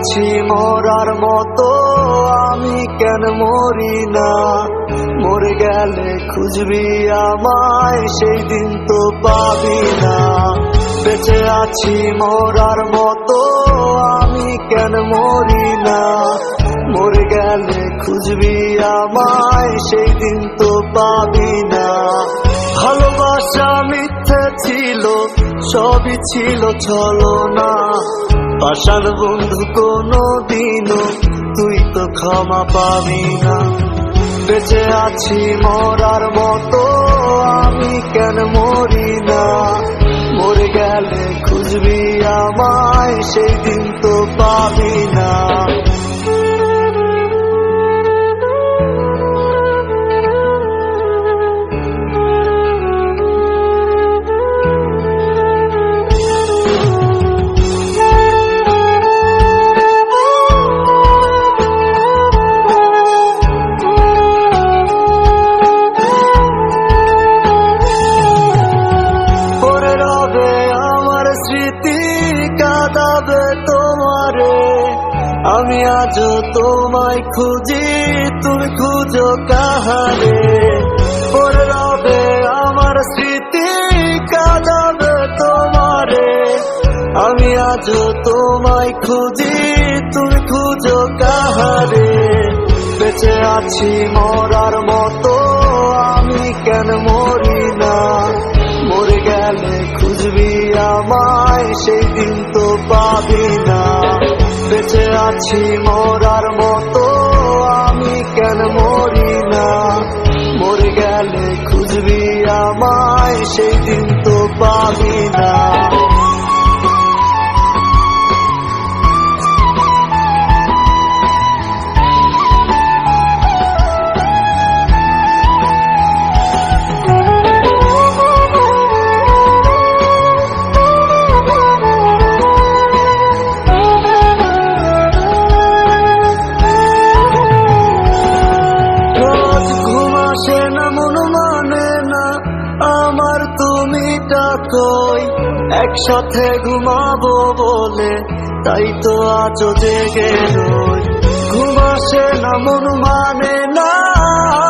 আছি মরার মতো, আমি কেন মরি না? মরে গেলে খুঁজবি আমায়, সেই দিন তো পাবি না। বেঁচে আছি মরার মতো, আমি কেন মরি না? মরে গেলে খুঁজবি আমায়, সেই দিন তো পাবি না। ভালোবাসা মিথ্যে ছিল, সবই ছিল ছলনা। পাষাণ বন্ধু কোনো দিনও তুই তো ক্ষমা পাবি না। বেঁচে আছি মরার মতো, আমি কেন মরি না? মরে গেলে খুঁজবি আমায়, সেই দিন তো পাবি না। স্মৃতি কাঁদাবে তোমারে, আমি আজও তোমায় খুঁজি, তুমি খুঁজো কাহারে? পড়ে রবে আমার স্মৃতি কাঁদাবে তোমারে, আমি আজও তোমায় খুঁজি, তুমি খুঁজো কাহারে? বেঁচে আছি মরার মতো, আমি কেন মরি না? মরে গেলে খুঁজবি আমায়, সেই দিন তো পাবি না। বেঁচে আছি মরার মতো, আমি কেন মরি না? মরে গেলে খুঁজবি আমায়, সেই দিন তো পাবি না। আমার তুমিটা কই, একসাথে ঘুমাবো বলে তাই তো আজও জেগে রই। ঘুম আসে না মন মানে না,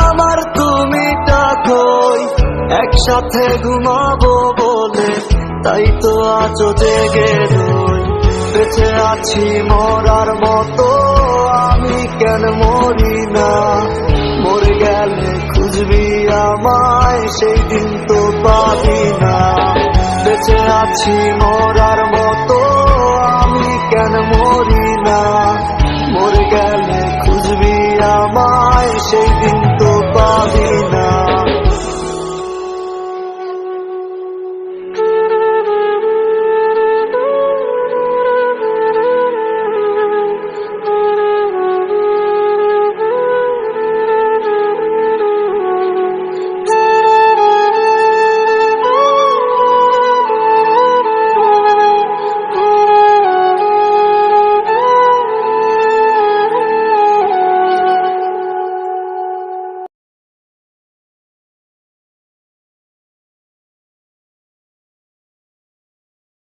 আমার তুমিটা কই, একসাথে ঘুমাবো বলে তাই তো আজও জেগে রই। বেঁচে আছি মরার মতো, আমি কেন মরি না? মরে গেলে খুঁজবি আমায়, সেই দিন তো পাবি না। বেঁচে আছি